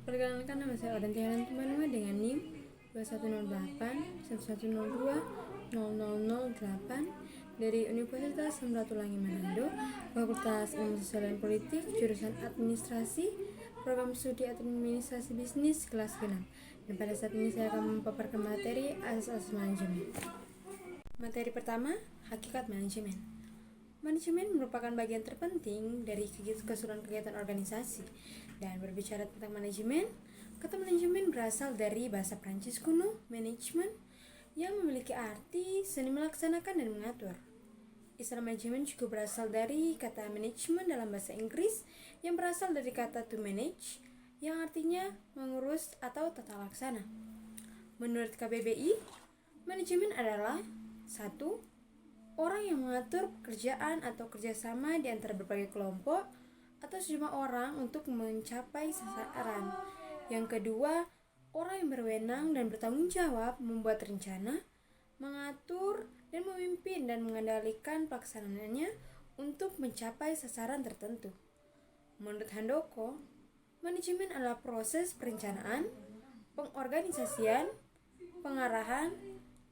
Perkenalkan, nama saya Odantiana Tumanua dengan NIM 2108 1102 0008 dari Universitas Samratulangi Manado, Fakultas Ilmu Sosial dan Politik, jurusan Administrasi, Program Studi Administrasi Bisnis kelas genap. Dan pada saat ini saya akan memaparkan materi asas-asas manajemen. Materi pertama, hakikat manajemen. Manajemen merupakan bagian terpenting dari keseluruhan kegiatan organisasi. Dan berbicara tentang manajemen, kata manajemen berasal dari bahasa Prancis kuno, management, yang memiliki arti seni melaksanakan dan mengatur. Istilah manajemen juga berasal dari kata management dalam bahasa Inggris yang berasal dari kata to manage, yang artinya mengurus atau tata laksana. Menurut KBBI, manajemen adalah 1. Orang yang mengatur pekerjaan atau kerjasama di antara berbagai kelompok atau sejumlah orang untuk mencapai sasaran. Yang kedua, orang yang berwenang dan bertanggung jawab membuat rencana, mengatur, dan memimpin dan mengendalikan pelaksanaannya untuk mencapai sasaran tertentu. Menurut Handoko, manajemen adalah proses perencanaan, pengorganisasian, pengarahan,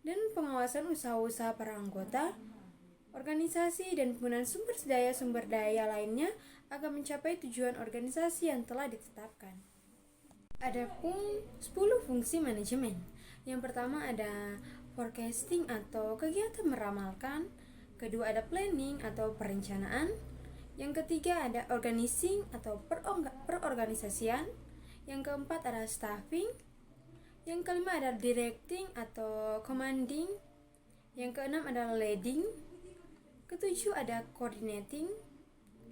dan pengawasan usaha-usaha para anggota, organisasi, dan penggunaan sumber daya lainnya agar mencapai tujuan organisasi yang telah ditetapkan. Adapun 10 fungsi manajemen. Yang pertama ada forecasting atau kegiatan meramalkan. Kedua ada planning atau perencanaan. Yang ketiga ada organizing atau perorganisasian. Yang keempat ada staffing. Yang kelima ada directing atau commanding. Yang keenam adalah leading. Ketujuh ada coordinating.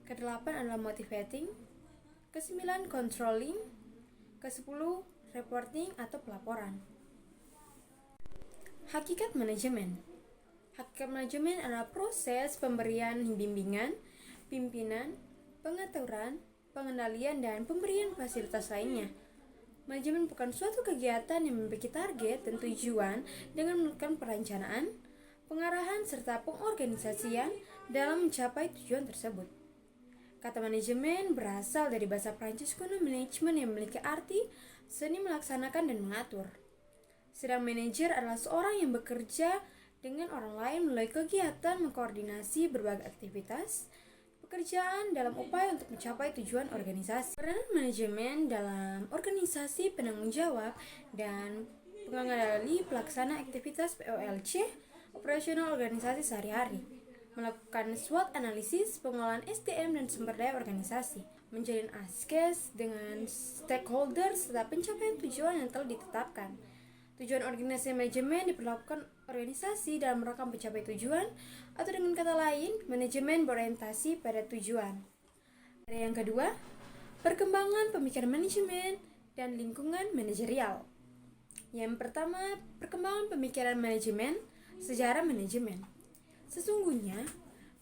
Kedelapan adalah motivating. Kesembilan controlling. Kesepuluh reporting atau pelaporan. Hakikat manajemen. Hakikat manajemen adalah proses pemberian bimbingan, pimpinan, pengaturan, pengendalian, dan pemberian fasilitas lainnya. Manajemen bukan suatu kegiatan yang memiliki target dan tujuan dengan melakukan perencanaan, pengarahan, serta pengorganisasian dalam mencapai tujuan tersebut. Kata manajemen berasal dari bahasa Prancis kuno management yang memiliki arti seni melaksanakan dan mengatur. Sedang manajer adalah seorang yang bekerja dengan orang lain melalui kegiatan mengkoordinasi berbagai aktivitas pekerjaan dalam upaya untuk mencapai tujuan organisasi. Peranan manajemen dalam organisasi penanggung jawab dan pengendali pelaksana aktivitas POLC, operasional organisasi sehari-hari, melakukan SWOT analisis, pengolahan SDM dan sumber daya organisasi, menjalin ASKES dengan stakeholders serta pencapaian tujuan yang telah ditetapkan. Tujuan organisasi manajemen diperlakukan organisasi dalam rangka mencapai tujuan, atau dengan kata lain, manajemen berorientasi pada tujuan. Yang kedua, perkembangan pemikiran manajemen dan lingkungan manajerial. Yang pertama, perkembangan pemikiran manajemen, sejarah manajemen. Sesungguhnya,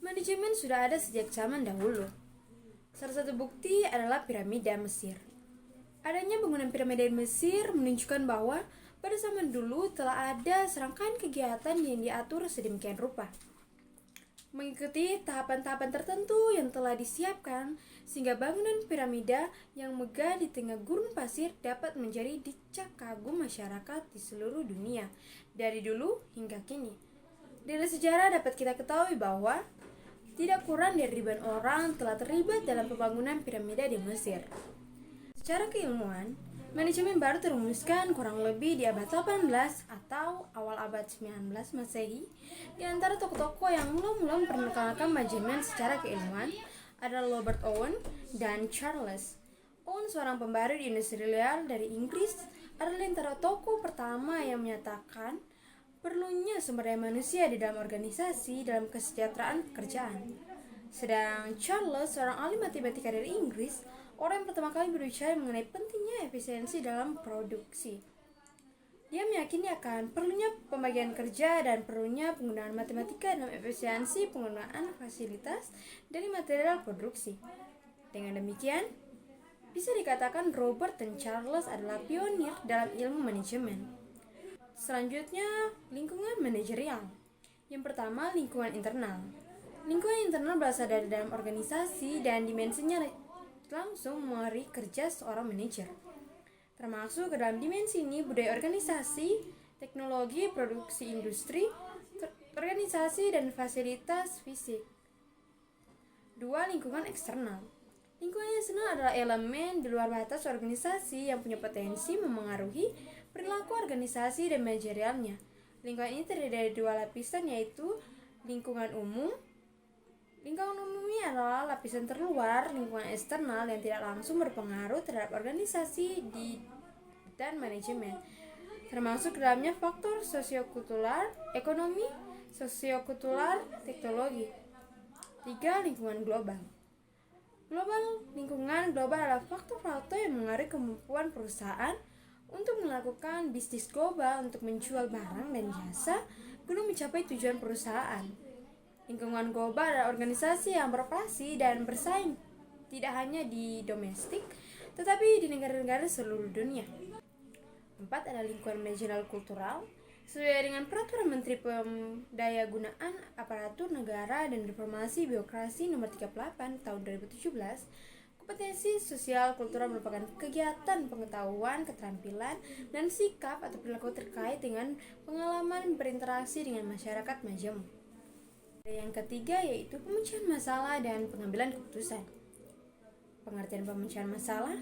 manajemen sudah ada sejak zaman dahulu. Salah satu bukti adalah piramida Mesir. Adanya bangunan piramida Mesir menunjukkan bahwa pada zaman dulu telah ada serangkaian kegiatan yang diatur sedemikian rupa, mengikuti tahapan-tahapan tertentu yang telah disiapkan, sehingga bangunan piramida yang megah di tengah gurun pasir dapat menjadi decak kagum masyarakat di seluruh dunia, dari dulu hingga kini. Dari sejarah dapat kita ketahui bahwa tidak kurang dari ribuan orang telah terlibat dalam pembangunan piramida di Mesir. Secara keilmuan, manajemen baru terumuskan kurang lebih di abad 18 atau awal abad 19 Masehi. Di antara tokoh-tokoh yang mula-mula memperkenalkan manajemen secara keilmuan adalah Robert Owen dan Charles. Owen, seorang pembaru di industrial dari Inggris, adalah antara tokoh pertama yang menyatakan perlunya sumber daya manusia di dalam organisasi dalam kesejahteraan pekerjaan. Sedang Charles, seorang ahli matematika dari Inggris, orang yang pertama kali berbicara mengenai pentingnya efisiensi dalam produksi. Dia meyakini akan perlunya pembagian kerja dan perlunya penggunaan matematika dalam efisiensi penggunaan fasilitas dari material produksi. Dengan demikian, bisa dikatakan Robert dan Charles adalah pionir dalam ilmu manajemen. Selanjutnya, lingkungan manajerial. Yang pertama, lingkungan internal. Lingkungan internal berasal dari dalam organisasi dan dimensinya langsung mengaruhi kerja seorang manajer. Termasuk ke dalam dimensi ini budaya organisasi, teknologi, produksi industri, organisasi, dan fasilitas fisik. 2. Lingkungan eksternal. Lingkungan eksternal adalah elemen di luar batas organisasi yang punya potensi memengaruhi perilaku organisasi dan manajerialnya. Lingkungan ini terdiri dari 2 lapisan, yaitu lingkungan umum. Lingkungan umum ini adalah lapisan terluar lingkungan eksternal yang tidak langsung berpengaruh terhadap organisasi dan manajemen, termasuk dalamnya faktor sosiokultural, ekonomi, sosiokultural, teknologi. 3. Lingkungan global. Lingkungan global adalah faktor-faktor yang mengaruhi kemampuan perusahaan untuk melakukan bisnis global untuk menjual barang dan jasa guna mencapai tujuan perusahaan. Lingkungan global adalah organisasi yang beroperasi dan bersaing tidak hanya di domestik, tetapi di negara-negara seluruh dunia. 4. Adalah lingkungan manajerial kultural. Sesuai dengan Peraturan Menteri Pendayagunaan Aparatur Negara dan Reformasi Birokrasi Nomor 38 Tahun 2017, kompetensi sosial kultural merupakan kegiatan pengetahuan, keterampilan, dan sikap atau perilaku terkait dengan pengalaman berinteraksi dengan masyarakat majemuk. Yang ketiga yaitu pemecahan masalah dan pengambilan keputusan. Pengertian pemecahan masalah.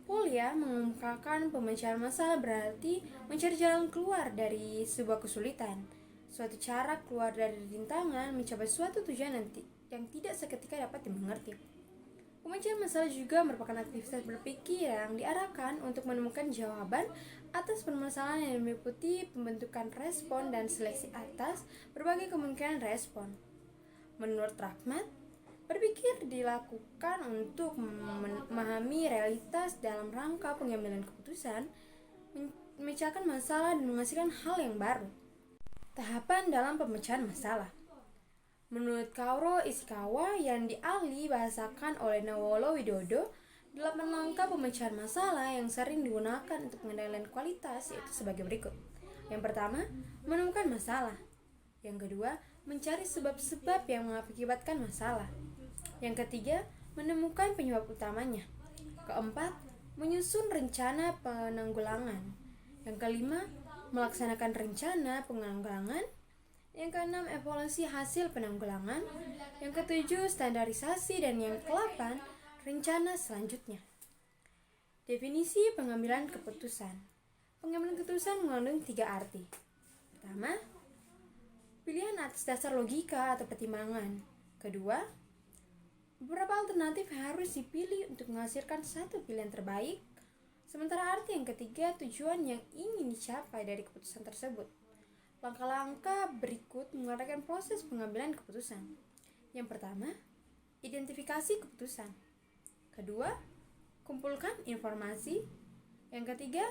Polya mengemukakan pemecahan masalah berarti mencari jalan keluar dari sebuah kesulitan, suatu cara keluar dari rintangan mencapai suatu tujuan yang tidak seketika dapat dimengerti. Pemecahan masalah juga merupakan aktivitas berpikir yang diarahkan untuk menemukan jawaban atas permasalahan yang meliputi pembentukan respon dan seleksi atas berbagai kemungkinan respon. Menurut Rahmat, berpikir dilakukan untuk memahami realitas dalam rangka pengambilan keputusan, memecahkan masalah dan menghasilkan hal yang baru. Tahapan dalam pemecahan masalah. Menurut Kaoru Ishikawa yang dialih bahasakan oleh Nawolo Widodo, 8 langkah pemecahan masalah yang sering digunakan untuk pengendalian kualitas yaitu sebagai berikut. Yang pertama, menemukan masalah. Yang kedua, mencari sebab-sebab yang mengakibatkan masalah. Yang ketiga, menemukan penyebab utamanya. Keempat, menyusun rencana penanggulangan. Yang kelima, melaksanakan rencana penanggulangan. Yang keenam, evaluasi hasil penanggulangan. Yang ketujuh, standarisasi. Dan yang ke-8, rencana selanjutnya. Definisi pengambilan keputusan. Pengambilan keputusan mengandung 3 arti. Pertama, pilihan atas dasar logika atau pertimbangan. Kedua, beberapa alternatif harus dipilih untuk menghasilkan satu pilihan terbaik. Sementara arti yang ketiga, tujuan yang ingin dicapai dari keputusan tersebut. Langkah-langkah berikut menguraikan proses pengambilan keputusan. Yang pertama, identifikasi keputusan. Kedua, kumpulkan informasi. Yang ketiga,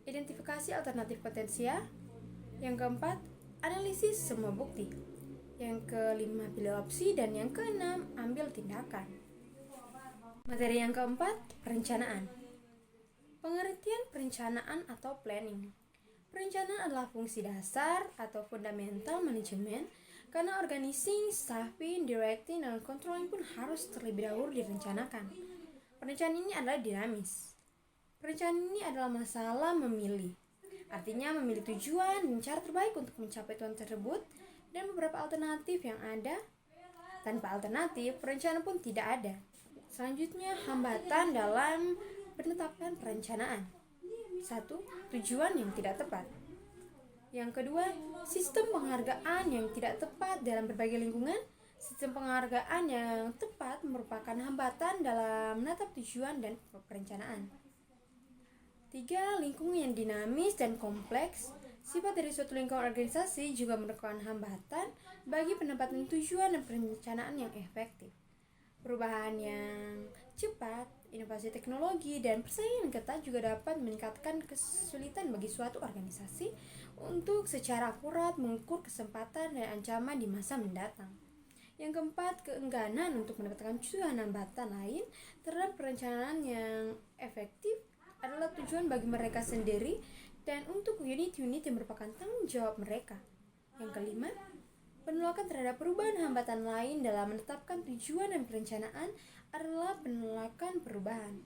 identifikasi alternatif potensial. Yang keempat, analisis semua bukti. Yang kelima, pilih opsi. Dan yang keenam, ambil tindakan. Materi yang keempat, perencanaan. Pengertian perencanaan atau planning. Perencanaan adalah fungsi dasar atau fundamental manajemen karena organizing, staffing, directing, dan controlling pun harus terlebih dahulu direncanakan. Perencanaan ini adalah dinamis. Perencanaan ini adalah masalah memilih. Artinya memilih tujuan dan cara terbaik untuk mencapai tujuan tersebut dan beberapa alternatif yang ada. Tanpa alternatif, perencanaan pun tidak ada. Selanjutnya, hambatan dalam penetapan perencanaan. 1. Tujuan yang tidak tepat. Yang kedua, sistem penghargaan yang tidak tepat dalam berbagai lingkungan. Sistem penghargaan yang tepat merupakan hambatan dalam menetap tujuan dan perencanaan. 3. Lingkungan yang dinamis dan kompleks. Sifat dari suatu lingkungan organisasi juga merupakan hambatan bagi penempatan tujuan dan perencanaan yang efektif. Perubahan yang cepat, inovasi teknologi, dan persaingan ketat juga dapat meningkatkan kesulitan bagi suatu organisasi untuk secara akurat mengukur kesempatan dan ancaman di masa mendatang. Yang keempat, keengganan untuk mendapatkan tujuan hambatan lain terhadap perencanaan yang efektif adalah tujuan bagi mereka sendiri dan untuk unit-unit yang merupakan tanggung jawab mereka. Yang kelima, penolakan terhadap perubahan hambatan lain dalam menetapkan tujuan dan perencanaan adalah penolakan perubahan.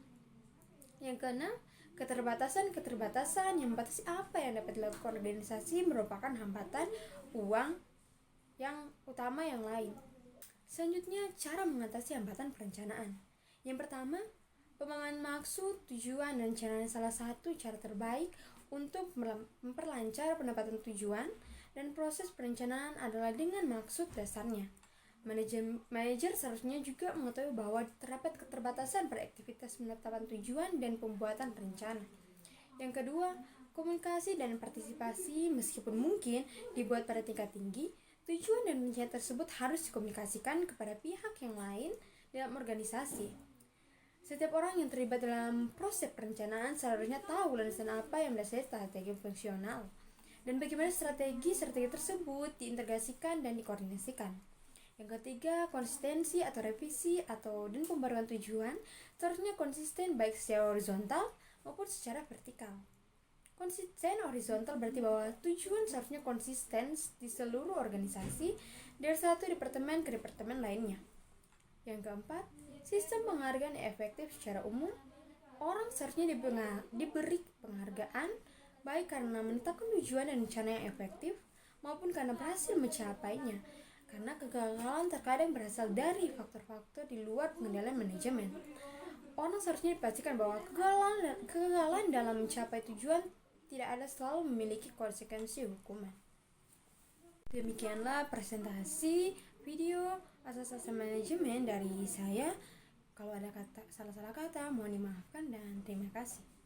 Yang keenam, Keterbatasan yang membatasi apa yang dapat dilakukan organisasi merupakan hambatan uang yang utama yang lain. Selanjutnya, cara mengatasi hambatan perencanaan. Yang pertama, pemahaman maksud, tujuan, dan rencana salah satu cara terbaik untuk memperlancar pendapatan tujuan dan proses perencanaan adalah dengan maksud dasarnya. Manajer seharusnya juga mengetahui bahwa terdapat keterbatasan pada aktivitas penetapan tujuan dan pembuatan rencana. Yang kedua, komunikasi dan partisipasi. Meskipun mungkin dibuat pada tingkat tinggi, tujuan dan rencana tersebut harus dikomunikasikan kepada pihak yang lain dalam organisasi. Setiap orang yang terlibat dalam proses perencanaan seharusnya tahu landasan apa yang mendasari strategi fungsional dan bagaimana strategi tersebut diintegrasikan dan dikoordinasikan. Yang ketiga, konsistensi atau revisi dan pembaruan tujuan seharusnya konsisten baik secara horizontal maupun secara vertikal. Konsisten horizontal berarti bahwa tujuan seharusnya konsisten di seluruh organisasi dari satu departemen ke departemen lainnya. Yang keempat, sistem penghargaan efektif secara umum. Orang seharusnya diberi penghargaan baik karena menetapkan tujuan dan rencana yang efektif maupun karena berhasil mencapainya. Karena kegagalan terkadang berasal dari faktor-faktor di luar pengendalian manajemen. Orang seharusnya dipastikan bahwa kegagalan dalam mencapai tujuan tidak ada selalu memiliki konsekuensi hukuman. Demikianlah presentasi video asas-asas manajemen dari saya. Kalau ada salah-salah kata, mohon dimaafkan dan terima kasih.